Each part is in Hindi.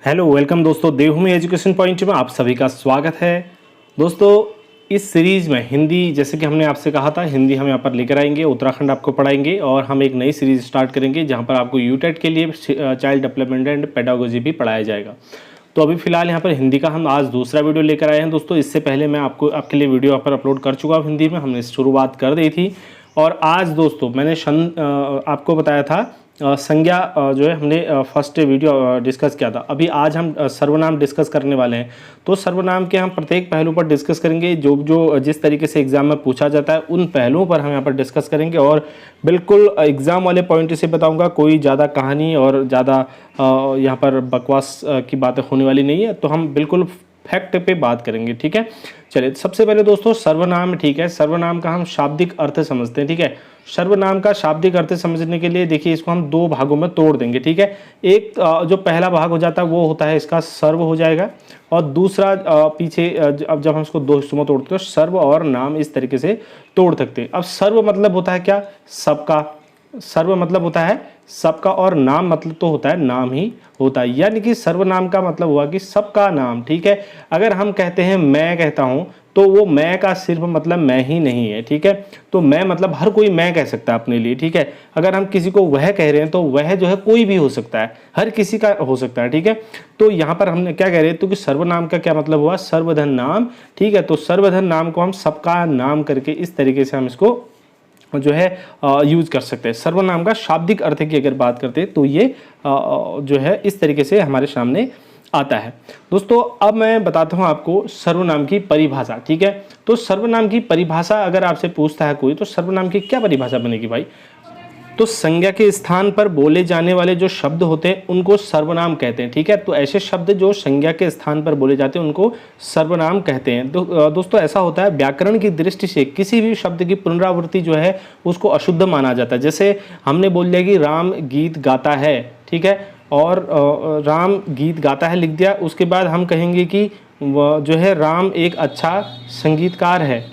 हेलो वेलकम दोस्तों, देवभूमि एजुकेशन पॉइंट में आप सभी का स्वागत है। दोस्तों इस सीरीज़ में हिंदी, जैसे कि हमने आपसे कहा था, हिंदी हम यहाँ पर लेकर आएंगे, उत्तराखंड आपको पढ़ाएंगे और हम एक नई सीरीज़ स्टार्ट करेंगे जहाँ पर आपको यूटेट के लिए चाइल्ड डेवलपमेंट एंड पेडागोजी भी पढ़ाया जाएगा। तो अभी फिलहाल यहाँ पर हिंदी का हम आज दूसरा वीडियो लेकर आए हैं। दोस्तों इससे पहले मैं आपके लिए वीडियो यहाँ पर अपलोड कर चुका हूँ हिंदी में, हमने शुरुआत कर दी थी। और आज दोस्तों मैंने आपको बताया था संज्ञा जो है हमने फर्स्ट वीडियो डिस्कस किया था। अभी आज हम सर्वनाम डिस्कस करने वाले हैं। तो सर्वनाम के हम प्रत्येक पहलू पर डिस्कस करेंगे, जो जिस तरीके से एग्जाम में पूछा जाता है उन पहलुओं पर हम यहाँ पर डिस्कस करेंगे और बिल्कुल एग्जाम वाले पॉइंट से बताऊंगा। कोई ज़्यादा कहानी और ज़्यादा यहाँ पर बकवास की बातें होने वाली नहीं है, तो हम बिल्कुल फैक्ट पे बात करेंगे। ठीक है, चलिए सबसे पहले दोस्तों सर्वनाम। ठीक है, सर्वनाम का हम शाब्दिक अर्थ समझते हैं। ठीक है, सर्वनाम का शाब्दिक अर्थ समझने के लिए देखिए इसको हम दो भागों में तोड़ देंगे। ठीक है, एक जो पहला भाग हो जाता है वो होता है इसका सर्व हो जाएगा, और दूसरा पीछे अब जब हम इसको दो हिस्सों में तोड़ते हैं तो सर्व और नाम इस तरीके से तोड़ सकते हैं। अब सर्व मतलब होता है क्या? सबका। सर्व मतलब होता है सबका, और नाम मतलब तो होता है नाम ही होता है, यानी कि सर्वनाम का मतलब हुआ कि सबका नाम। ठीक है, अगर हम कहते हैं मैं कहता हूं तो वो मैं का सिर्फ मतलब मैं ही नहीं है। ठीक है, तो मैं मतलब हर कोई मैं कह सकता है अपने लिए। ठीक है, अगर हम किसी को वह कह रहे हैं तो वह जो है कोई भी हो सकता है, हर किसी का हो सकता है। ठीक है, तो यहाँ पर हमने क्या कह रहे हैं तो कि सर्वनाम का क्या मतलब हुआ? सर्वधन नाम। ठीक है, तो सर्वधन नाम को हम सबका नाम करके इस तरीके से हम इसको जो है यूज कर सकते हैं। सर्वनाम का शाब्दिक अर्थ की अगर बात करते हैं तो ये जो है इस तरीके से हमारे सामने आता है। दोस्तों अब मैं बताता हूं आपको सर्वनाम की परिभाषा। ठीक है, तो सर्वनाम की परिभाषा अगर आपसे पूछता है कोई, तो सर्वनाम की क्या परिभाषा बनेगी भाई? तो संज्ञा के स्थान पर बोले जाने वाले जो शब्द होते हैं उनको सर्वनाम कहते हैं। ठीक है, तो ऐसे शब्द जो संज्ञा के स्थान पर बोले जाते हैं उनको सर्वनाम कहते हैं। तो दोस्तों ऐसा होता है, व्याकरण की दृष्टि से किसी भी शब्द की पुनरावृत्ति जो है उसको अशुद्ध माना जाता है। जैसे हमने बोल दिया कि राम गीत गाता है, ठीक है, और राम गीत गाता है लिख दिया, उसके बाद हम कहेंगे कि जो है राम एक अच्छा संगीतकार है,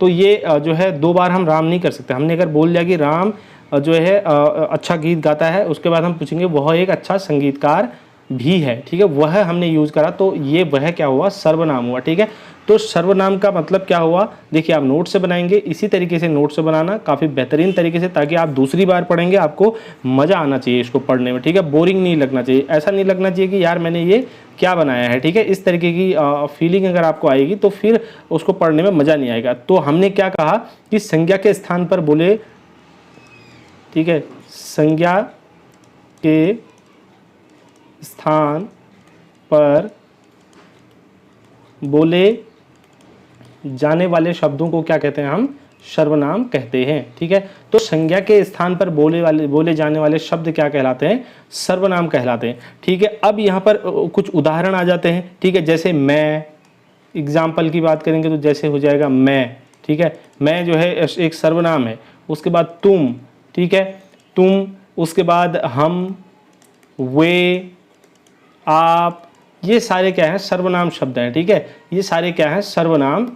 तो ये जो है दो बार हम राम नहीं कर सकते। हमने अगर बोल दिया कि राम जो है अच्छा गीत गाता है, उसके बाद हम पूछेंगे वह एक अच्छा संगीतकार भी है। ठीक है, वह हमने यूज़ करा तो ये वह क्या हुआ? सर्वनाम हुआ। ठीक है, तो सर्वनाम का मतलब क्या हुआ? देखिए आप नोट से बनाएंगे, इसी तरीके से नोट से बनाना काफ़ी बेहतरीन तरीके से, ताकि आप दूसरी बार पढ़ेंगे आपको मज़ा आना चाहिए इसको पढ़ने में। ठीक है, बोरिंग नहीं लगना चाहिए, ऐसा नहीं लगना चाहिए कि यार मैंने ये क्या बनाया है। ठीक है, इस तरीके की फीलिंग अगर आपको आएगी तो फिर उसको पढ़ने में मज़ा नहीं आएगा। तो हमने क्या कहा कि संज्ञा के स्थान पर बोले, ठीक है, संज्ञा के स्थान पर बोले जाने वाले शब्दों को क्या कहते हैं? हम सर्वनाम कहते हैं। ठीक है, तो संज्ञा के स्थान पर बोले जाने वाले शब्द क्या कहलाते हैं? सर्वनाम कहलाते हैं। ठीक है, अब यहाँ पर कुछ उदाहरण आ जाते हैं। ठीक है, जैसे मैं, एग्जाम्पल की बात करेंगे तो जैसे हो जाएगा मैं। ठीक है, मैं जो है एक सर्वनाम है। उसके बाद तुम, ठीक है, तुम, उसके बाद हम, वे, आप, ये सारे क्या हैं? सर्वनाम शब्द हैं। ठीक है, ये सारे क्या हैं? सर्वनाम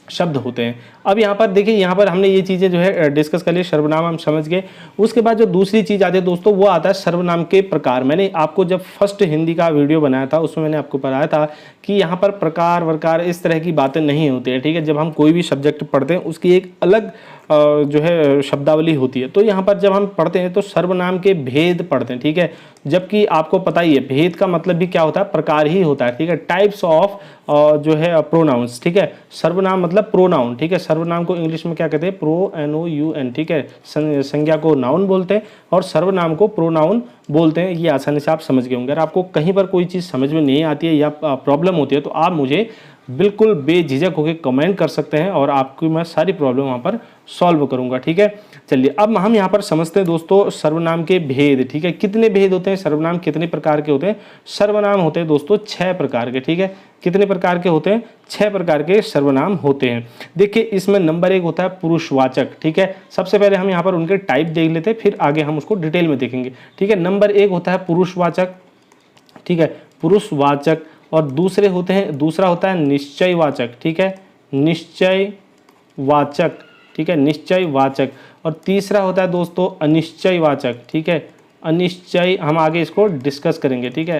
शब्द होते हैं। अब यहाँ पर देखिए, यहाँ पर हमने ये चीज़ें जो है डिस्कस कर ली, सर्वनाम हम समझ गए। उसके बाद जो दूसरी चीज़ आती है दोस्तों, वो आता है सर्वनाम के प्रकार। मैंने आपको जब फर्स्ट हिंदी का वीडियो बनाया था उसमें मैंने आपको बताया था कि यहाँ पर प्रकार वरकार इस तरह की बातें नहीं होती है। ठीक है, जब हम कोई भी सब्जेक्ट पढ़ते हैं उसकी एक अलग जो है शब्दावली होती है। तो यहाँ पर जब हम पढ़ते हैं तो सर्वनाम के भेद पढ़ते हैं। ठीक है, जबकि आपको पता ही है भेद का मतलब भी क्या होता है? प्रकार ही होता है। ठीक है, टाइप्स ऑफ जो है प्रोनाउंस। ठीक है, सर्वनाम मतलब प्रोनाउन। ठीक है, सर्वनाम को इंग्लिश में क्या कहते हैं? NOUN। ठीक है, संज्ञा को नाउन बोलते हैं और सर्वनाम को प्रोनाउन बोलते हैं। ये आसानी से आप समझ गए होंगे। अगर आपको कहीं पर कोई चीज़ समझ में नहीं आती है या प्रॉब्लम होती है तो आप मुझे बिल्कुल बेझिझक होकर कमेंट कर सकते हैं और आपकी मैं सारी प्रॉब्लम वहाँ पर सॉल्व करूँगा। ठीक है, चलिए अब हम यहाँ पर समझते हैं दोस्तों सर्वनाम के भेद। ठीक है, कितने भेद होते हैं? सर्वनाम कितने प्रकार के होते हैं? सर्वनाम होते हैं दोस्तों 6 प्रकार के। ठीक है, कितने प्रकार के होते हैं? 6 प्रकार के सर्वनाम होते हैं। देखिए इसमें नंबर 1 होता है पुरुषवाचक। ठीक है, सबसे पहले हम यहाँ पर उनके टाइप देख लेते हैं, फिर आगे हम उसको डिटेल में देखेंगे। ठीक है, नंबर 1 होता है पुरुषवाचक। ठीक है, पुरुषवाचक। और दूसरा होता है निश्चयवाचक। ठीक है, निश्चयवाचक। ठीक है, निश्चयवाचक। और तीसरा होता है दोस्तों अनिश्चयवाचक। ठीक है, अनिश्चय, हम आगे इसको डिस्कस करेंगे। ठीक है,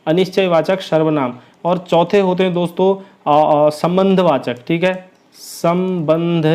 अनिश्चयवाचक सर्वनाम। और चौथे होते हैं दोस्तों संबंधवाचक, ठीक है, संबंधवाचक,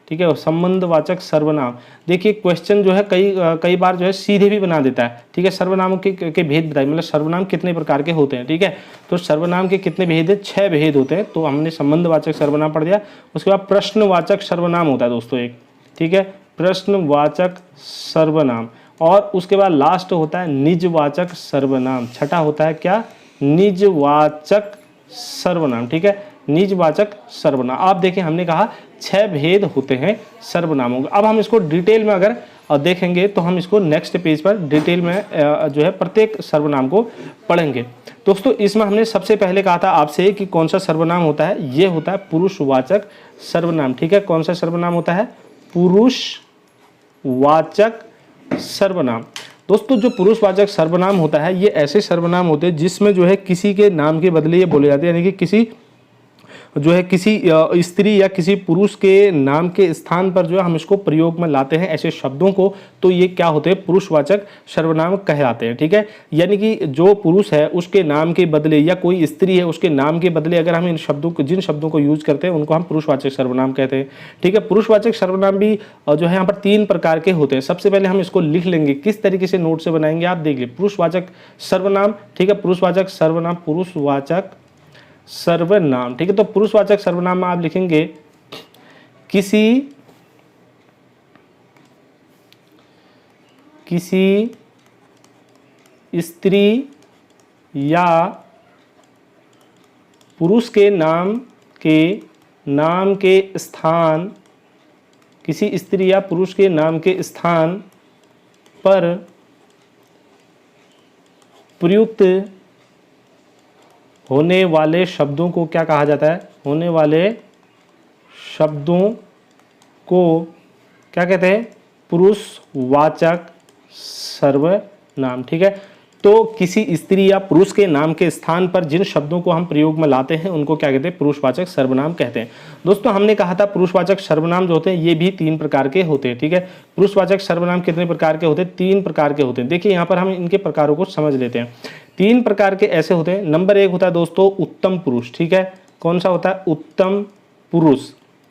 ठीक है, संबंधवाचक सर्वनाम। देखिए क्वेश्चन जो है कई बार जो है सीधे भी बना देता है, ठीक है। सर्वनामों के भेद बताइए, मतलब सर्वनाम कितने प्रकार के होते हैं, ठीक है। तो सर्वनाम के कितने भेद है, 6 भेद होते हैं। तो हमने संबंधवाचक सर्वनाम पढ़ दिया। उसके बाद प्रश्नवाचक सर्वनाम होता है दोस्तों एक, ठीक है, प्रश्नवाचक सर्वनाम। और उसके बाद लास्ट होता है निजवाचक सर्वनाम। छठा होता है क्या, निजवाचक सर्वनाम, ठीक है, निजवाचक सर्वनाम। आप देखें हमने कहा 6 भेद होते हैं सर्वनामों के। अब हम इसको डिटेल में अगर देखेंगे तो हम इसको नेक्स्ट पेज पर डिटेल में जो है प्रत्येक सर्वनाम को पढ़ेंगे। दोस्तों इसमें हमने सबसे पहले कहा था आपसे कि कौन सा सर्वनाम होता है, ये होता है पुरुषवाचक सर्वनाम, ठीक है। कौन सा सर्वनाम होता है, पुरुषवाचक सर्वनाम। दोस्तों जो पुरुषवाचक सर्वनाम होता है ये ऐसे सर्वनाम होते हैं जिसमें जो है किसी के नाम के बदले ये बोले जाते हैं, यानी कि किसी जो है किसी स्त्री या किसी पुरुष के नाम के स्थान पर जो है हम इसको प्रयोग में लाते हैं ऐसे शब्दों को, तो ये क्या होते हैं, पुरुषवाचक सर्वनाम कहलाते हैं, ठीक है। यानी कि जो पुरुष है उसके नाम के बदले या कोई स्त्री है उसके नाम के बदले अगर हम इन शब्दों को, जिन शब्दों को यूज करते हैं उनको हम पुरुषवाचक सर्वनाम कहते हैं, ठीक है। पुरुषवाचक सर्वनाम भी जो है यहाँ पर 3 प्रकार के होते हैं। सबसे पहले हम इसको लिख लेंगे, किस तरीके से नोट से बनाएंगे आप देख लीजिए। पुरुषवाचक सर्वनाम, ठीक है, पुरुषवाचक सर्वनाम, पुरुषवाचक सर्वनाम, ठीक है। तो पुरुषवाचक सर्वनाम में आप लिखेंगे किसी स्त्री या पुरुष के नाम के स्थान, किसी स्त्री या पुरुष के नाम के स्थान पर प्रयुक्त होने वाले शब्दों को क्या कहा जाता है, होने वाले शब्दों को क्या कहते हैं, पुरुषवाचक सर्वनाम, ठीक है। तो किसी स्त्री या पुरुष के नाम के स्थान पर जिन शब्दों को हम प्रयोग में लाते हैं उनको क्या कहते हैं, पुरुषवाचक सर्वनाम कहते हैं। दोस्तों हमने कहा था पुरुषवाचक सर्वनाम जो होते हैं ये भी 3 प्रकार के होते हैं, ठीक है। पुरुषवाचक सर्वनाम कितने प्रकार के होते हैं, 3 प्रकार के होते हैं। देखिए यहाँ पर हम इनके प्रकारों को समझ लेते हैं। 3 प्रकार के ऐसे होते हैं। नंबर 1 होता है दोस्तों उत्तम पुरुष, ठीक है। कौन सा होता है, उत्तम पुरुष,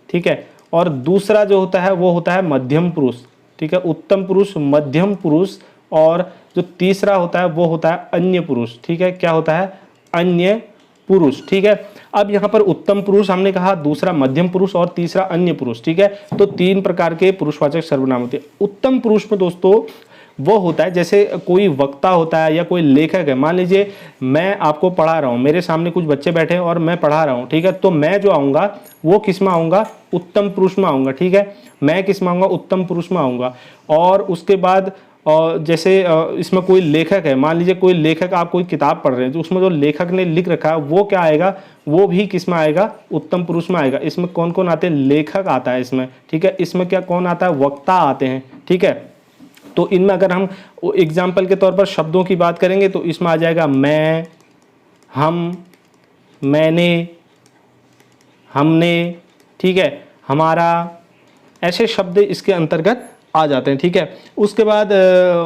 ठीक है। और दूसरा जो होता है वो होता है मध्यम पुरुष, ठीक है, उत्तम पुरुष, मध्यम पुरुष। और जो तीसरा होता है वो होता है अन्य पुरुष, ठीक है। क्या होता है, अन्य पुरुष, ठीक है। अब यहाँ पर उत्तम पुरुष हमने कहा, दूसरा मध्यम पुरुष और तीसरा अन्य पुरुष, ठीक है। तो 3 प्रकार के पुरुषवाचक सर्वनाम होते हैं। उत्तम पुरुष में दोस्तों वो होता है जैसे कोई वक्ता होता है या कोई लेखक है। मान लीजिए मैं आपको पढ़ा रहा हूँ, मेरे सामने कुछ बच्चे बैठे हैं और मैं पढ़ा रहा हूँ, ठीक है। तो मैं जो आऊँगा वो किस में आऊँगा, उत्तम पुरुष में आऊँगा, ठीक है। मैं किस में आऊँगा, उत्तम पुरुष में आऊँगा। और उसके बाद जैसे इसमें कोई लेखक है, मान लीजिए कोई लेखक, आप कोई किताब पढ़ रहे हैं तो उसमें जो लेखक ने लिख रखा है वो क्या आएगा, वो भी किस में आएगा, उत्तम पुरुष में आएगा। इसमें कौन कौन आते हैं, लेखक आता है इसमें, ठीक है। इसमें क्या कौन आता है, वक्ता आते हैं, ठीक है। तो इनमें अगर हम एग्जाम्पल के तौर पर शब्दों की बात करेंगे तो इसमें आ जाएगा मैं, हम, मैंने, हमने, ठीक है, हमारा, ऐसे शब्द इसके अंतर्गत आ जाते हैं, ठीक है। उसके बाद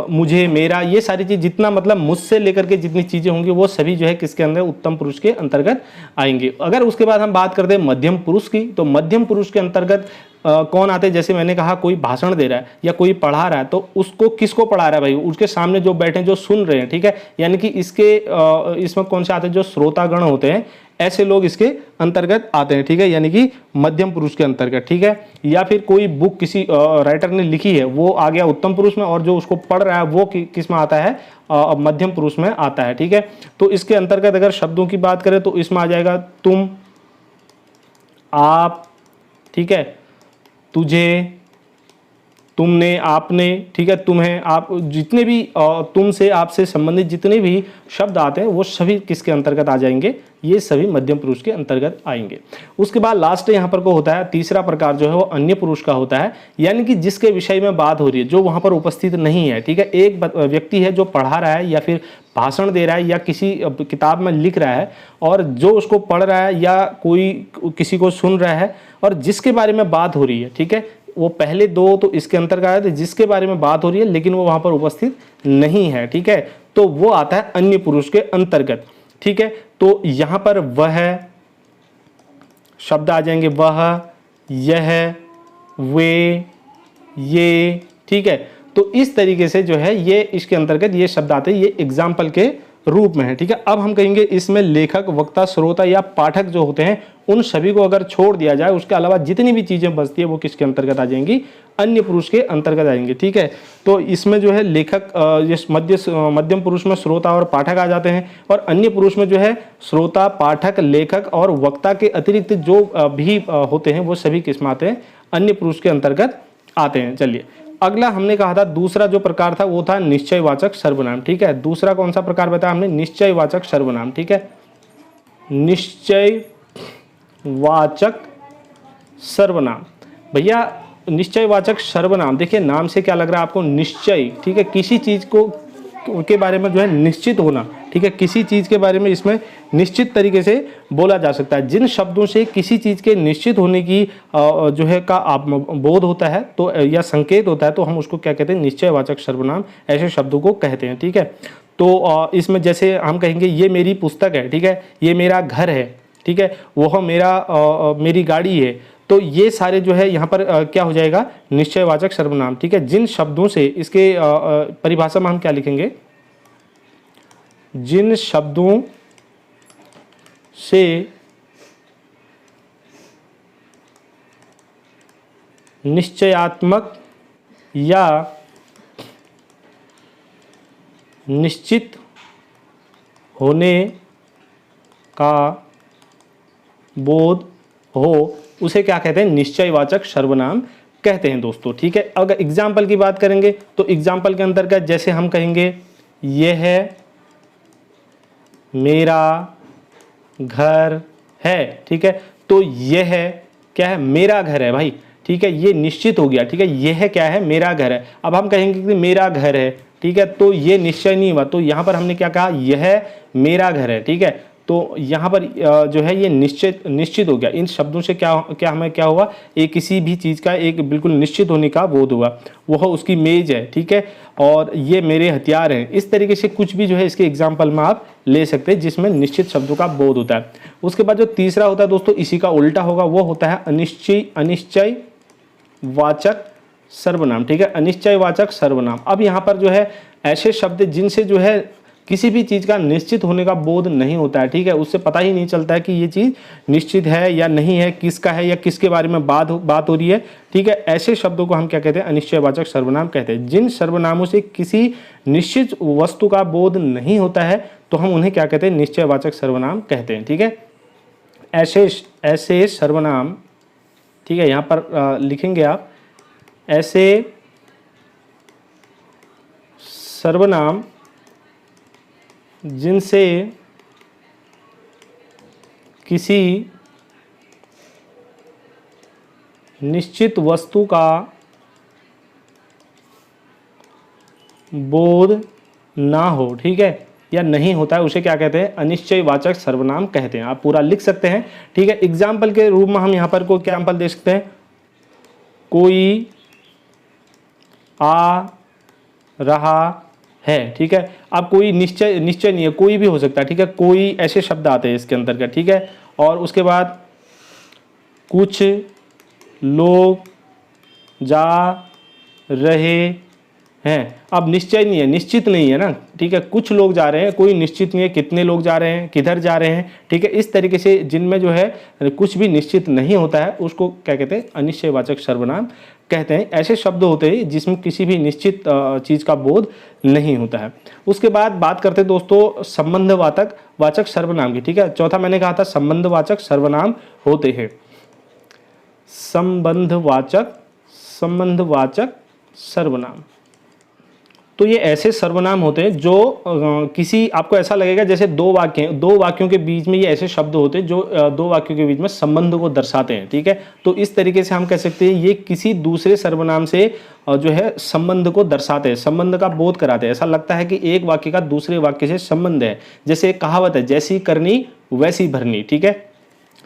मुझे, मेरा, ये सारी चीज़ जितना मतलब मुझसे लेकर के जितनी चीज़ें होंगी वो सभी जो है किसके अंदर, उत्तम पुरुष के अंतर्गत आएंगे। अगर उसके बाद हम बात करते हैं मध्यम पुरुष की, तो मध्यम पुरुष के अंतर्गत कौन आते हैं, जैसे मैंने कहा कोई भाषण दे रहा है या कोई पढ़ा रहा है तो उसको किसको पढ़ा रहा है भाई, उसके सामने जो बैठे हैं, जो सुन रहे हैं, ठीक है। यानी कि इसमें कौन से आते हैं, जो श्रोतागण होते हैं, ऐसे लोग इसके अंतर्गत आते हैं, ठीक है। यानी कि मध्यम पुरुष के अंतर्गत, ठीक है। या फिर कोई बुक किसी राइटर ने लिखी है वो आ गया उत्तम पुरुष में, और जो उसको पढ़ रहा है वो किस में आता है, मध्यम पुरुष में आता है, ठीक है। तो इसके अंतर्गत अगर शब्दों की बात करें तो इसमें आ जाएगा तुम, आप, ठीक है, तुझे, तुमने, आपने, ठीक है, तुम्हें, आप, जितने भी तुमसे, आपसे संबंधित जितने भी शब्द आते हैं वो सभी किसके अंतर्गत आ जाएंगे, ये सभी मध्यम पुरुष के अंतर्गत आएंगे। उसके बाद लास्ट यहाँ पर को होता है तीसरा प्रकार जो है वो अन्य पुरुष का होता है, यानी कि जिसके विषय में बात हो रही है, जो वहाँ पर उपस्थित नहीं है, ठीक है। एक व्यक्ति है जो पढ़ा रहा है या फिर भाषण दे रहा है या किसी किताब में लिख रहा है, और जो उसको पढ़ रहा है या कोई किसी को सुन रहा है और जिसके बारे में बात हो रही है, ठीक है, वो पहले दो तो इसके अंतर्गत आए थे, जिसके बारे में बात हो रही है लेकिन वो वहां पर उपस्थित नहीं है, ठीक है, तो वो आता है अन्य पुरुष के अंतर्गत, ठीक है। तो यहां पर वह शब्द आ जाएंगे, वह, यह, वे, ये, ठीक है। तो इस तरीके से जो है ये इसके अंतर्गत ये शब्द आते हैं, ये एग्जाम्पल के रूप में है, ठीक है। अब हम कहेंगे इसमें लेखक, वक्ता, श्रोता या पाठक जो होते हैं उन सभी को अगर छोड़ दिया जाए, उसके अलावा जितनी भी चीजें बचती है वो किसके अंतर्गत आ जाएंगी, अन्य पुरुष के अंतर्गत आ जाएंगी, ठीक है। तो इसमें जो है लेखक, मध्यम पुरुष में श्रोता और पाठक आ जाते हैं, और अन्य पुरुष में जो है श्रोता, पाठक, लेखक और वक्ता के अतिरिक्त जो भी होते हैं वो सभी किस में आते हैं, अन्य पुरुष के अंतर्गत आते हैं। चलिए अगला हमने कहा था दूसरा जो प्रकार था वो था निश्चयवाचक सर्वनाम, ठीक है। दूसरा कौन सा प्रकार बताया हमने, निश्चयवाचक सर्वनाम, ठीक है। निश्चयवाचक सर्वनाम, भैया निश्चयवाचक सर्वनाम, देखिए नाम से क्या लग रहा है आपको, निश्चय, ठीक है, किसी चीज को के बारे में जो है निश्चित होना, ठीक है, किसी चीज के बारे में इसमें निश्चित तरीके से बोला जा सकता है। जिन शब्दों से किसी चीज के निश्चित होने की जो है का बोध होता है तो या संकेत होता है तो हम उसको क्या कहते हैं, निश्चयवाचक सर्वनाम, ऐसे शब्दों को कहते हैं, ठीक है। तो इसमें जैसे हम कहेंगे ये मेरी पुस्तक है, ठीक है, ये मेरा घर है, ठीक है, वह मेरी गाड़ी है, तो ये सारे जो है यहाँ पर क्या हो जाएगा, निश्चयवाचक सर्वनाम, ठीक है। जिन शब्दों से इसके परिभाषा में हम क्या लिखेंगे, जिन शब्दों से निश्चयात्मक या निश्चित होने का बोध हो उसे क्या कहते हैं, निश्चयवाचक सर्वनाम कहते हैं दोस्तों, ठीक है। अगर एग्जाम्पल की बात करेंगे तो एग्जाम्पल के अंतर्गत जैसे हम कहेंगे यह मेरा घर है, ठीक है, तो यह क्या है, मेरा घर है भाई, ठीक है, ये निश्चित हो गया, ठीक है, यह क्या है, मेरा घर है। अब हम कहेंगे कि मेरा घर है, ठीक है, तो ये निश्चय नहीं हुआ, तो यहां पर हमने क्या कहा, यह मेरा घर है, ठीक है, तो यहाँ पर जो है ये निश्चित हो गया। इन शब्दों से क्या हमें क्या हुआ, एक किसी भी चीज़ का एक बिल्कुल निश्चित होने का बोध हुआ। वह उसकी मेज है, ठीक है, और ये मेरे हथियार हैं। इस तरीके से कुछ भी जो है इसके एग्जाम्पल में आप ले सकते हैं जिसमें निश्चित शब्दों का बोध होता है। उसके बाद जो तीसरा होता है दोस्तों, इसी का उल्टा होगा, वो होता है अनिश्चयवाचक सर्वनाम, ठीक है, अनिश्चयवाचक सर्वनाम। अब यहाँ पर जो है ऐसे शब्द जिनसे जो है किसी भी चीज़ का निश्चित होने का बोध नहीं होता है, ठीक है, उससे पता ही नहीं चलता है कि ये चीज़ निश्चित है या नहीं है, किसका है या किसके बारे में बात हो रही है, ठीक है, ऐसे शब्दों को हम क्या कहते हैं, अनिश्चयवाचक सर्वनाम कहते हैं। जिन सर्वनामों से किसी निश्चित वस्तु का बोध नहीं होता है तो हम उन्हें क्या कहते हैं, निश्चयवाचक सर्वनाम कहते हैं, ठीक है। ऐसे सर्वनाम, ठीक है, यहाँ पर लिखेंगे आप, ऐसे सर्वनाम जिनसे किसी निश्चित वस्तु का बोध ना हो, ठीक है, या नहीं होता है, उसे क्या कहते हैं, अनिश्चयवाचक सर्वनाम कहते हैं। आप पूरा लिख सकते हैं, ठीक है। एग्जाम्पल के रूप में हम यहाँ पर को क्या एग्जाम्पल दे सकते हैं, कोई आ रहा है, ठीक है। अब कोई निश्चय नहीं है, कोई भी हो सकता है, ठीक है, कोई ऐसे शब्द आते हैं इसके अंतर्गत, ठीक है। और उसके बाद कुछ लोग जा रहे हैं, अब निश्चय नहीं है, निश्चित नहीं है ना, ठीक है, कुछ लोग जा रहे हैं, कोई निश्चित नहीं है कितने लोग जा रहे हैं, किधर जा रहे हैं, ठीक है। इस तरीके से जिनमें जो है कुछ भी निश्चित नहीं होता है उसको क्या कहते हैं, अनिश्चयवाचक सर्वनाम कहते हैं। ऐसे शब्द होते हैं जिसमें किसी भी निश्चित चीज़ का बोध नहीं होता है। उसके बाद बात करते हैं दोस्तों संबंधवाचक सर्वनाम की, ठीक है। चौथा मैंने कहा था संबंधवाचक सर्वनाम होते हैं, संबंधवाचक सर्वनाम। तो ये ऐसे सर्वनाम होते हैं जो किसी, आपको ऐसा लगेगा जैसे दो वाक्यों के बीच में ये ऐसे शब्द होते हैं जो दो वाक्यों के बीच में संबंध को दर्शाते हैं, ठीक है। तो इस तरीके से हम कह सकते हैं ये किसी दूसरे सर्वनाम से जो है संबंध को दर्शाते हैं, संबंध का बोध कराते हैं। ऐसा लगता है कि एक वाक्य का दूसरे वाक्य से संबंध है। जैसे एक कहावत है, जैसी करनी वैसी भरनी, ठीक है।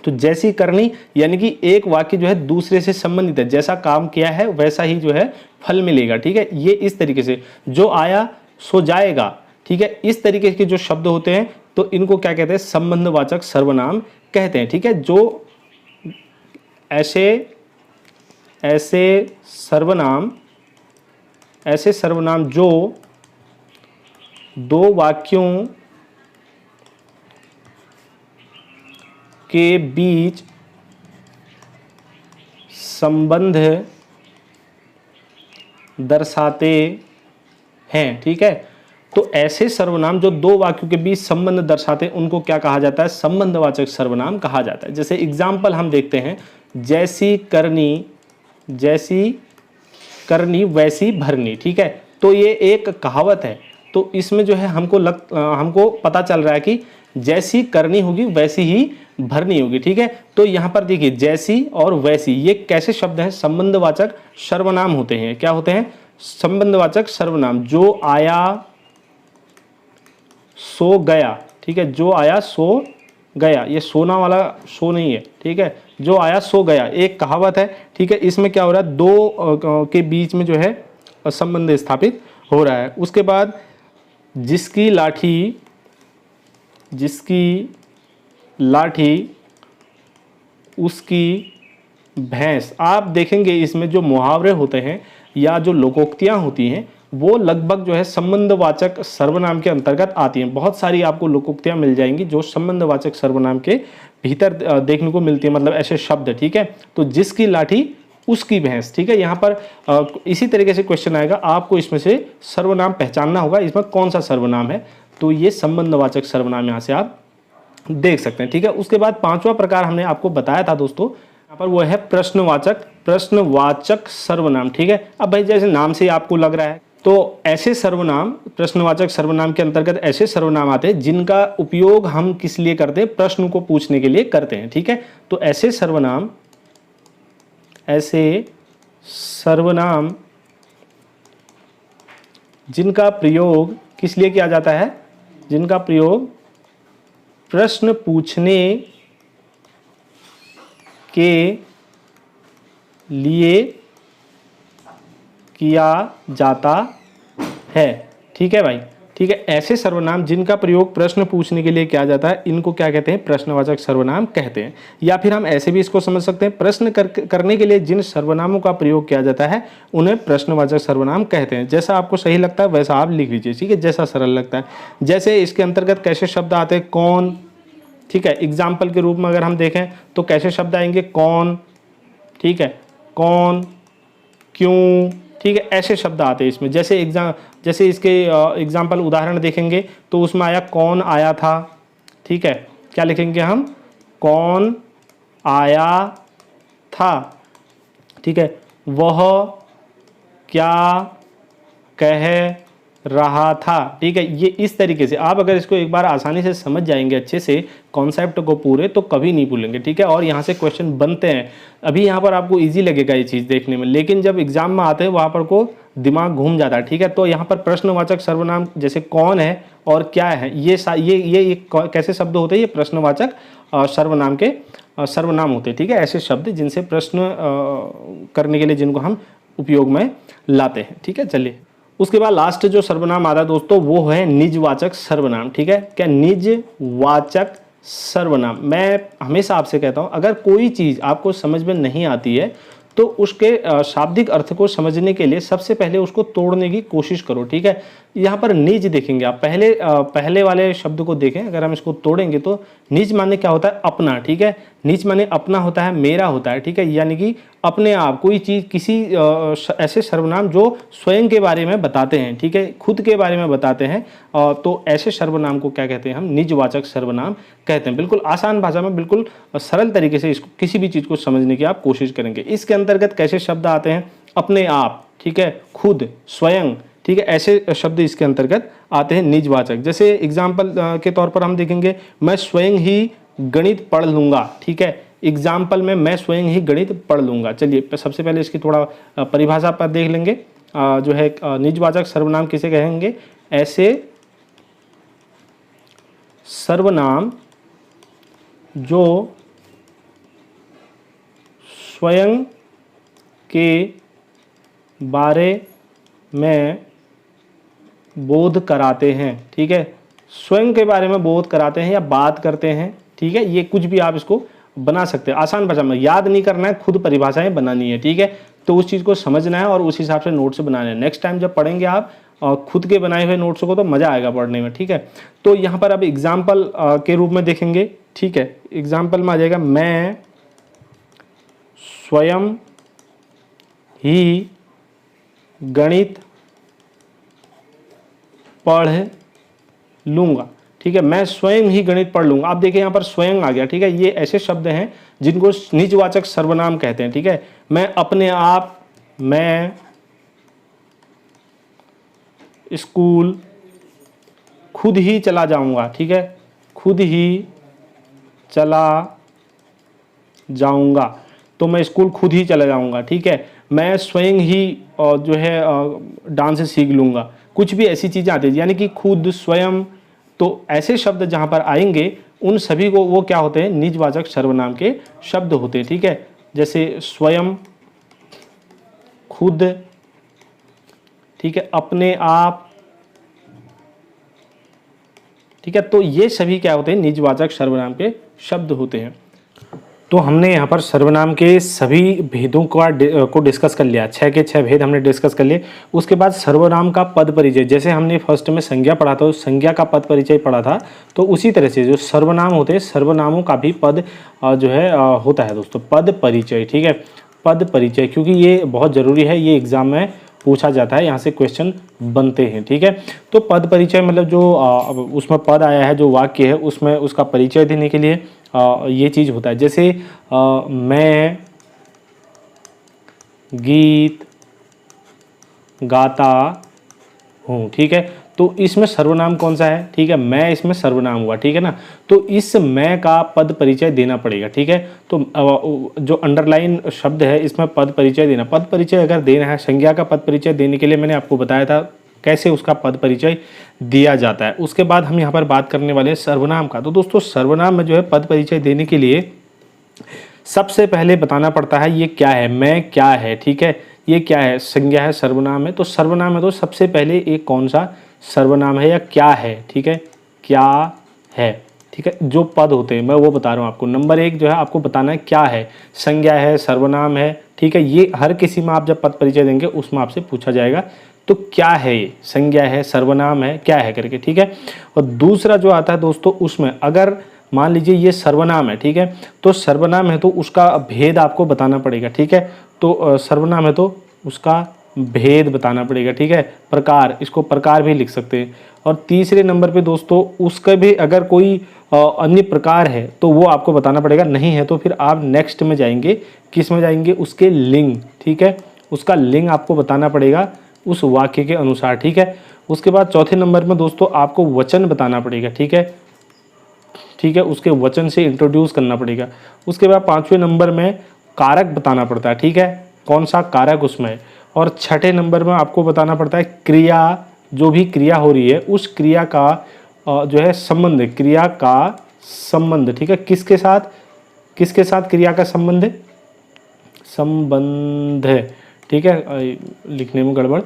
तो जैसी करनी यानी कि एक वाक्य जो है दूसरे से संबंधित है, जैसा काम किया है वैसा ही जो है फल मिलेगा। ठीक है, ये इस तरीके से जो आया सो जाएगा। ठीक है, इस तरीके के जो शब्द होते हैं तो इनको क्या कहते हैं, संबंधवाचक सर्वनाम कहते हैं। ठीक है, जो ऐसे सर्वनाम जो दो वाक्यों के बीच संबंध दर्शाते हैं। ठीक है, तो ऐसे सर्वनाम जो दो वाक्यों के बीच संबंध दर्शाते हैं उनको क्या कहा जाता है, संबंधवाचक सर्वनाम कहा जाता है। जैसे एग्जाम्पल हम देखते हैं, जैसी करनी वैसी भरनी। ठीक है, तो ये एक कहावत है, तो इसमें जो है हमको पता चल रहा है कि जैसी करनी होगी वैसी ही भरनी होगी। ठीक है, तो यहाँ पर देखिए जैसी और वैसी ये कैसे शब्द हैं, संबंधवाचक सर्वनाम होते हैं। क्या होते हैं, संबंधवाचक सर्वनाम। जो आया सो गया। ठीक है, जो आया सो गया, ये सोना वाला सो नहीं है। ठीक है, जो आया सो गया एक कहावत है। ठीक है, इसमें क्या हो रहा है, दो के बीच में जो है संबंध स्थापित हो रहा है। उसके बाद जिसकी लाठी उसकी भैंस। आप देखेंगे इसमें जो मुहावरे होते हैं या जो लोकोक्तियाँ होती हैं वो लगभग जो है संबंधवाचक सर्वनाम के अंतर्गत आती हैं। बहुत सारी आपको लोकोक्तियाँ मिल जाएंगी जो संबंधवाचक सर्वनाम के भीतर देखने को मिलती है, मतलब ऐसे शब्द। ठीक है, तो जिसकी लाठी उसकी भैंस। ठीक है, यहाँ पर इसी तरीके से क्वेश्चन आएगा, आपको इसमें से सर्वनाम पहचानना होगा, इसमें कौन सा सर्वनाम है, तो ये संबंधवाचक सर्वनाम यहाँ से आप देख सकते हैं। ठीक है, उसके बाद पांचवा प्रकार हमने आपको बताया था दोस्तों, यहाँ पर वो है प्रश्नवाचक सर्वनाम। ठीक है, अब भाई जैसे नाम से ही आपको लग रहा है, तो ऐसे सर्वनाम, प्रश्नवाचक सर्वनाम के अंतर्गत ऐसे सर्वनाम आते हैं जिनका उपयोग हम किस लिए करते हैं, प्रश्न को पूछने के लिए करते हैं। ठीक है, तो ऐसे सर्वनाम जिनका प्रयोग किस लिए किया जाता है, जिनका प्रयोग प्रश्न पूछने के लिए किया जाता है। ठीक है भाई, ठीक है, ऐसे सर्वनाम जिनका प्रयोग प्रश्न पूछने के लिए किया जाता है इनको क्या कहते हैं, प्रश्नवाचक सर्वनाम कहते हैं। या फिर हम ऐसे भी इसको समझ सकते हैं, प्रश्न करने के लिए जिन सर्वनामों का प्रयोग किया जाता है उन्हें प्रश्नवाचक सर्वनाम कहते हैं। जैसा आपको सही लगता है वैसा आप लिख लीजिए। ठीक है, जैसा सरल लगता है। जैसे इसके अंतर्गत कैसे शब्द आते हैं, कौन। ठीक है, एग्जाम्पल के रूप में अगर हम देखें तो कैसे शब्द आएंगे, कौन। ठीक है, कौन, क्यों। ठीक है, ऐसे शब्द आते हैं इसमें। जैसे इसके एग्जाम्पल उदाहरण देखेंगे तो उसमें आया कौन आया था। ठीक है, क्या लिखेंगे हम, कौन आया था। ठीक है, वह क्या कह रहा था। ठीक है, ये इस तरीके से आप अगर इसको एक बार आसानी से समझ जाएंगे अच्छे से कॉन्सेप्ट को पूरे, तो कभी नहीं भूलेंगे। ठीक है, और यहाँ से क्वेश्चन बनते हैं। अभी यहाँ पर आपको इजी लगेगा ये चीज़ देखने में, लेकिन जब एग्जाम में आते हैं वहाँ पर को दिमाग घूम जाता है। ठीक है, तो यहाँ पर प्रश्नवाचक सर्वनाम जैसे कौन है और क्या है, ये कैसे शब्द होते हैं, ये प्रश्नवाचक सर्वनाम के सर्वनाम होते हैं। ठीक है, ऐसे शब्द जिनसे प्रश्न करने के लिए जिनको हम उपयोग में लाते हैं। ठीक है, चलिए उसके बाद लास्ट जो सर्वनाम आता है दोस्तों वो है निजवाचक सर्वनाम। ठीक है, क्या निजवाचक सर्वनाम। मैं हमेशा आपसे कहता हूं अगर कोई चीज़ आपको समझ में नहीं आती है तो उसके शाब्दिक अर्थ को समझने के लिए सबसे पहले उसको तोड़ने की कोशिश करो। ठीक है, यहाँ पर निज देखेंगे आप, पहले वाले शब्द को देखें, अगर हम इसको तोड़ेंगे तो निज माने क्या होता है, अपना। ठीक है, निज माने अपना होता है, मेरा होता है। ठीक है, यानी कि अपने आप कोई चीज़, किसी ऐसे सर्वनाम जो स्वयं के बारे में बताते हैं। ठीक है, खुद के बारे में बताते हैं, तो ऐसे सर्वनाम को क्या कहते हैं, हम निजवाचक सर्वनाम कहते हैं। बिल्कुल आसान भाषा में, बिल्कुल सरल तरीके से इसको किसी भी चीज़ को समझने की आप कोशिश करेंगे। इसके अंतर्गत कैसे शब्द आते हैं, अपने आप। ठीक है, खुद, स्वयं। ठीक है, ऐसे शब्द इसके अंतर्गत आते हैं निजवाचक। जैसे एग्जाम्पल के तौर पर हम देखेंगे, मैं स्वयं ही गणित पढ़ लूँगा। ठीक है, एग्जाम्पल में मैं स्वयं ही गणित पढ़ लूँगा। चलिए सबसे पहले इसकी थोड़ा परिभाषा पर देख लेंगे। जो है निजवाचक सर्वनाम किसे कहेंगे, ऐसे सर्वनाम जो स्वयं के बारे में बोध कराते हैं। ठीक है, स्वयं के बारे में बोध कराते हैं या बात करते हैं। ठीक है, ये कुछ भी आप इसको बना सकते हैं। आसान भाषा में याद नहीं करना है, खुद परिभाषाएं बनानी है। ठीक है, तो उस चीज़ को समझना है और उस हिसाब से नोट्स बनाने हैं। नेक्स्ट टाइम जब पढ़ेंगे आप खुद के बनाए हुए नोट्स को तो मज़ा आएगा पढ़ने में। ठीक है, तो यहाँ पर अब एग्जाम्पल के रूप में देखेंगे। ठीक है, एग्जाम्पल में आ जाएगा मैं स्वयं ही गणित पढ़ लूँगा। ठीक है, मैं स्वयं ही गणित पढ़ लूँगा। आप देखिए यहाँ पर स्वयं आ गया। ठीक है, ये ऐसे शब्द हैं जिनको निजवाचक सर्वनाम कहते हैं। ठीक है, मैं अपने आप, मैं स्कूल खुद ही चला जाऊँगा। ठीक है, खुद ही चला जाऊँगा, तो मैं स्कूल खुद ही चला जाऊँगा। ठीक है, मैं स्वयं ही जो है डांस सीख लूँगा। कुछ भी ऐसी चीज़ें आती हैं, यानी कि खुद, स्वयं, तो ऐसे शब्द जहाँ पर आएंगे उन सभी को वो क्या होते हैं, निजवाचक सर्वनाम के शब्द होते हैं। ठीक है, जैसे स्वयं, खुद, ठीक है, अपने आप। ठीक है, तो ये सभी क्या होते हैं, निजवाचक सर्वनाम के शब्द होते हैं। तो हमने यहाँ पर सर्वनाम के सभी भेदों को डिस्कस कर लिया। 6 के 6 भेद हमने डिस्कस कर लिए। उसके बाद सर्वनाम का पद परिचय, जैसे हमने फर्स्ट में संज्ञा पढ़ा था, संज्ञा का पद परिचय पढ़ा था, तो उसी तरह से जो सर्वनाम होते हैं, सर्वनामों का भी पद जो है होता है दोस्तों, पद परिचय। ठीक है, पद परिचय, क्योंकि ये बहुत ज़रूरी है, ये एग्जाम में पूछा जाता है, यहाँ से क्वेश्चन बनते हैं। ठीक है, तो पद परिचय मतलब जो उसमें पद आया है, जो वाक्य है, उसमें उसका परिचय देने के लिए ये चीज़ होता है। जैसे मैं गीत गाता हूँ। ठीक है, तो इसमें सर्वनाम कौन सा है, ठीक है, मैं इसमें सर्वनाम हुआ। ठीक है ना, तो इस मैं का पद परिचय देना पड़ेगा। ठीक है, तो जो अंडरलाइन शब्द है इसमें पद परिचय देना, पद परिचय अगर देना है, संज्ञा का पद परिचय देने के लिए मैंने आपको बताया था कैसे उसका पद परिचय दिया जाता है। उसके बाद हम यहाँ पर बात करने वाले हैं सर्वनाम का। तो दोस्तों सर्वनाम में जो है पद परिचय देने के लिए सबसे पहले बताना पड़ता है ये क्या है, मैं क्या है। ठीक है, ये क्या है, संज्ञा है, सर्वनाम है। तो सर्वनाम है तो सबसे पहले एक कौन सा सर्वनाम है या क्या है। ठीक है, क्या है। ठीक है, जो पद होते हैं मैं वो बता रहा हूँ आपको। नंबर 1 जो है आपको बताना है क्या है, संज्ञा है, सर्वनाम है। ठीक है, ये हर किसी में आप जब पद परिचय देंगे उसमें आपसे पूछा जाएगा तो क्या है, ये संज्ञा है, सर्वनाम है, क्या है करके। ठीक है, और दूसरा जो आता है दोस्तों, उसमें अगर मान लीजिए ये सर्वनाम है, ठीक है, तो सर्वनाम है तो उसका भेद आपको बताना पड़ेगा। ठीक है, तो सर्वनाम है तो उसका भेद बताना पड़ेगा। ठीक है, प्रकार, इसको प्रकार भी लिख सकते हैं। और तीसरे नंबर पे दोस्तों उसका भी अगर कोई अन्य प्रकार है तो वो आपको बताना पड़ेगा, नहीं है तो फिर आप नेक्स्ट में जाएंगे, किस में जाएंगे, उसके लिंग। ठीक है, उसका लिंग आपको बताना पड़ेगा उस वाक्य के अनुसार। ठीक है, उसके बाद चौथे नंबर में दोस्तों आपको वचन बताना पड़ेगा। ठीक है, ठीक है, उसके वचन से इंट्रोड्यूस करना पड़ेगा। उसके बाद 5वें नंबर में कारक बताना पड़ता है। ठीक है, कौन सा कारक उसमें है। और 6ठे नंबर में आपको बताना पड़ता है क्रिया, जो भी क्रिया हो रही है उस क्रिया का जो है संबंध, क्रिया का संबंध। ठीक है, किसके साथ, किसके साथ क्रिया का संबंध है, संबंध है। ठीक है, लिखने में गड़बड़,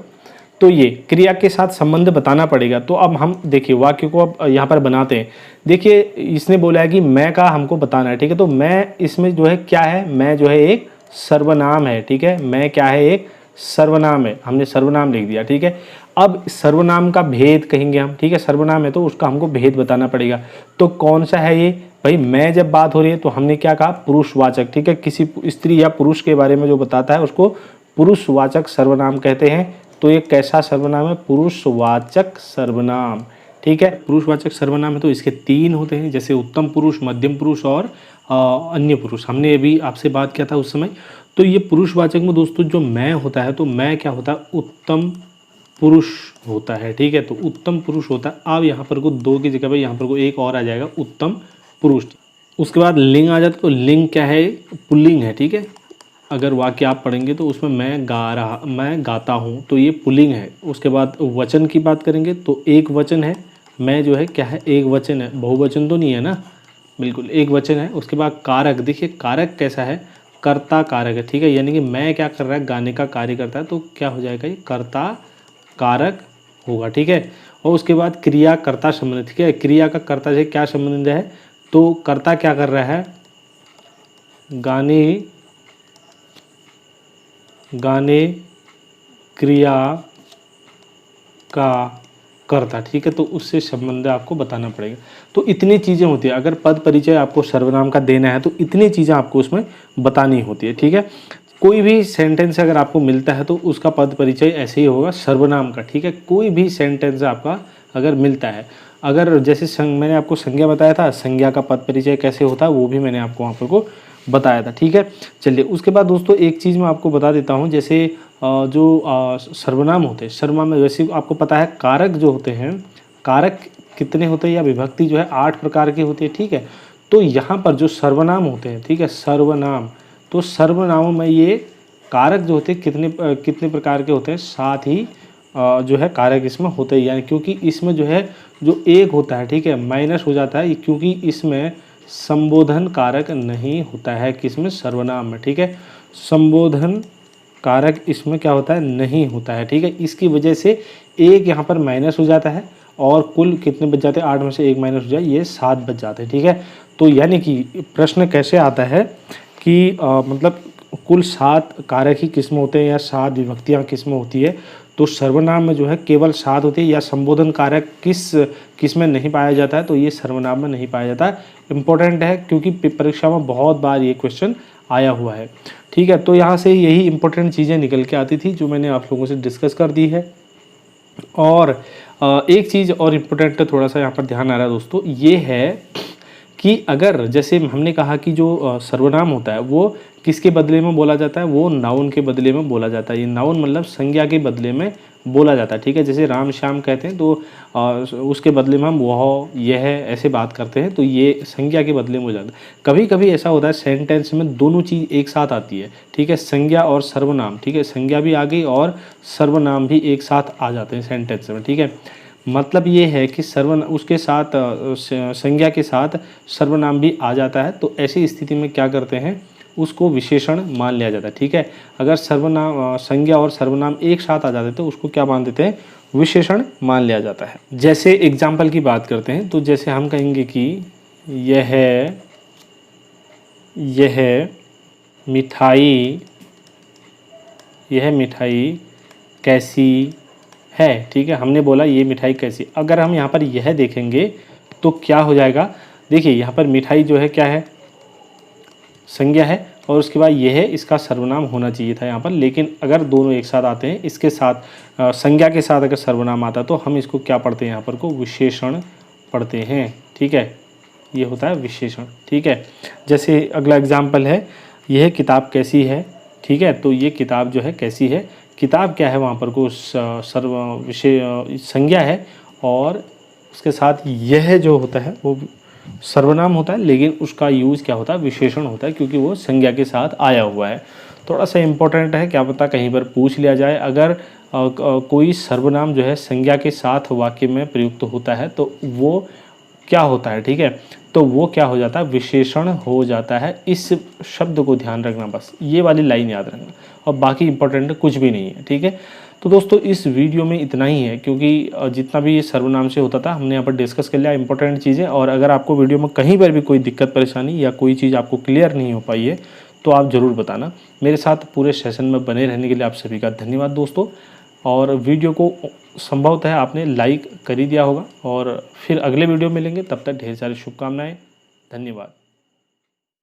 तो ये क्रिया के साथ संबंध बताना पड़ेगा। तो अब हम देखिए वाक्य को अब यहाँ पर बनाते हैं। देखिए इसने बोला है कि मैं का हमको बताना है। ठीक है, तो मैं इसमें जो है क्या है, मैं जो है एक सर्वनाम है। ठीक है, मैं क्या है, एक सर्वनाम है, हमने सर्वनाम लिख दिया। ठीक है, अब सर्वनाम का भेद कहेंगे हम। ठीक है, सर्वनाम है तो उसका हमको भेद बताना पड़ेगा। तो कौन सा है ये भाई, मैं जब बात हो रही है तो हमने क्या कहा, पुरुषवाचक। ठीक है, किसी स्त्री या पुरुष के बारे में जो बताता है उसको पुरुषवाचक सर्वनाम कहते हैं। तो ये कैसा सर्वनाम है, पुरुषवाचक सर्वनाम। ठीक है, पुरुषवाचक सर्वनाम है तो इसके 3 होते हैं, जैसे उत्तम पुरुष, मध्यम पुरुष और अन्य पुरुष। हमने अभी आपसे बात किया था उस समय। तो ये पुरुषवाचक में दोस्तों जो मैं होता है, तो मैं क्या होता है, उत्तम पुरुष होता है। ठीक है, तो उत्तम पुरुष होता है। अब यहाँ पर को 2 की जगह पर यहाँ पर को एक और आ जाएगा, उत्तम पुरुष। उसके बाद लिंग आ जाता है, तो लिंग क्या है, पुल्लिंग है। ठीक है, अगर वाक्य आप पढ़ेंगे तो उसमें मैं गाता हूँ, तो ये पुल्लिंग है। उसके बाद वचन की बात करेंगे तो एक वचन है, मैं जो है क्या है, एक वचन है, बहुवचन तो नहीं है ना, बिल्कुल एक वचन है। उसके बाद कारक, देखिए कारक कैसा है, कर्ता कारक है, ठीक है, यानी कि मैं क्या कर रहा है, गाने का कार्य करता है, तो क्या हो जाएगा, ये कर्ता कारक होगा, ठीक है। और उसके बाद क्रिया कर्ता संबंध, ठीक है, क्रिया का कर्ता से क्या संबंध है, तो कर्ता क्या कर रहा है, गाने क्रिया का कर्ता, ठीक है, तो उससे संबंध आपको बताना पड़ेगा। तो इतनी चीज़ें होती है, अगर पद परिचय आपको सर्वनाम का देना है तो इतनी चीज़ें आपको उसमें बतानी होती है, ठीक है। कोई भी सेंटेंस अगर आपको मिलता है तो उसका पद परिचय ऐसे ही होगा सर्वनाम का, ठीक है। कोई भी सेंटेंस आपका अगर मिलता है, अगर जैसे मैंने आपको संज्ञा बताया था, संज्ञा का पद परिचय कैसे होता है वो भी मैंने आपको वहाँ पर को बताया था, ठीक है। चलिए उसके बाद दोस्तों एक चीज़ मैं आपको बता देता हूँ, जैसे जो सर्वनाम होते हैं, सर्वनाम में वैसे आपको पता है कारक जो होते हैं, कारक कितने होते हैं या विभक्ति जो है 8 प्रकार की होती है, ठीक है। तो यहाँ पर जो सर्वनाम होते हैं, ठीक है, सर्वनाम, तो सर्वनामों में ये कारक जो होते हैं कितने प्रकार के होते हैं, 7 ही जो है कारक इसमें होते हैं, यानी क्योंकि इसमें जो है जो एक होता है, ठीक है, माइनस हो जाता है, क्योंकि इसमें संबोधन कारक नहीं होता है, किसमें, सर्वनाम में, ठीक है। संबोधन कारक इसमें क्या होता है, नहीं होता है, ठीक है। इसकी वजह से एक यहाँ पर माइनस हो जाता है और कुल कितने बच जाते हैं, 8 में से एक माइनस हो जाए, ये 7 बच जाते हैं, ठीक है। तो यानी कि प्रश्न कैसे आता है कि मतलब कुल 7 कारक ही किस्म होते हैं या 7 विभक्तियाँ किस्म होती है, तो सर्वनाम में जो है केवल 7 होती है, या संबोधन कारक किस में नहीं पाया जाता है, तो ये सर्वनाम में नहीं पाया जाता है। इम्पोर्टेंट है क्योंकि परीक्षा में बहुत बार ये क्वेश्चन आया हुआ है, ठीक है। तो यहाँ से यही इंपॉर्टेंट चीज़ें निकल के आती थी जो मैंने आप लोगों से डिस्कस कर दी है। और एक चीज़ और इम्पोर्टेंट थोड़ा सा यहाँ पर ध्यान आ रहा है दोस्तों, ये है कि अगर जैसे हमने कहा कि जो सर्वनाम होता है वो किसके बदले में बोला जाता है, वो नाउन के बदले में बोला जाता है। ये नाउन मतलब संज्ञा के बदले में बोला जाता है, ठीक है। जैसे राम श्याम कहते हैं तो उसके बदले में हम वह यह ऐसे बात करते हैं, तो ये संज्ञा के बदले में हो जाता है। कभी कभी ऐसा होता है सेंटेंस में दोनों चीज़ एक साथ आती है, ठीक है, संज्ञा और सर्वनाम, ठीक है, संज्ञा भी आ गई और सर्वनाम भी एक साथ आ जाते हैं सेंटेंस में, ठीक है। मतलब ये है कि उसके साथ संज्ञा के साथ सर्वनाम भी आ जाता है, तो ऐसी स्थिति में क्या करते हैं, उसको विशेषण मान लिया जाता है, ठीक है। अगर सर्वनाम संज्ञा और सर्वनाम एक साथ आ जाते तो उसको क्या मान देते हैं, विशेषण मान लिया जाता है। जैसे एग्जाम्पल की बात करते हैं, तो जैसे हम कहेंगे कि यह मिठाई कैसी है, ठीक है, हमने बोला ये मिठाई कैसी। अगर हम यहाँ पर यह देखेंगे तो क्या हो जाएगा, देखिए यहाँ पर मिठाई जो है क्या है, संज्ञा है, और उसके बाद यह है, इसका सर्वनाम होना चाहिए था यहाँ पर, लेकिन अगर दोनों एक साथ आते हैं, इसके साथ संज्ञा के साथ अगर सर्वनाम आता तो हम इसको क्या पढ़ते हैं, यहाँ पर को विशेषण पढ़ते हैं, ठीक है, ये होता है विशेषण, ठीक है। जैसे अगला एग्जाम्पल है, यह किताब कैसी है, ठीक है, तो ये किताब जो है कैसी है, किताब क्या है, वहाँ पर को संज्ञा है और उसके साथ यह जो होता है वो सर्वनाम होता है, लेकिन उसका यूज़ क्या होता है, विशेषण होता है, क्योंकि वो संज्ञा के साथ आया हुआ है। थोड़ा सा इम्पोर्टेंट है, क्या पता कहीं पर पूछ लिया जाए, अगर कोई सर्वनाम जो है संज्ञा के साथ वाक्य में प्रयुक्त होता है तो वो क्या होता है, ठीक है, तो वो क्या हो जाता है, विशेषण हो जाता है। इस शब्द को ध्यान रखना, बस ये वाली लाइन याद रखना, और बाकी इंपॉर्टेंट कुछ भी नहीं है, ठीक है। तो दोस्तों इस वीडियो में इतना ही है, क्योंकि जितना भी ये सर्वनाम से होता था हमने यहाँ पर डिस्कस कर लिया इंपॉर्टेंट चीज़ें। और अगर आपको वीडियो में कहीं पर भी कोई दिक्कत परेशानी या कोई चीज़ आपको क्लियर नहीं हो पाई है तो आप ज़रूर बताना। मेरे साथ पूरे सेशन में बने रहने के लिए आप सभी का धन्यवाद दोस्तों। और वीडियो को संभवतः आपने लाइक कर ही दिया होगा, और फिर अगले वीडियो में मिलेंगे, तब तक ढेर सारी शुभकामनाएं, धन्यवाद।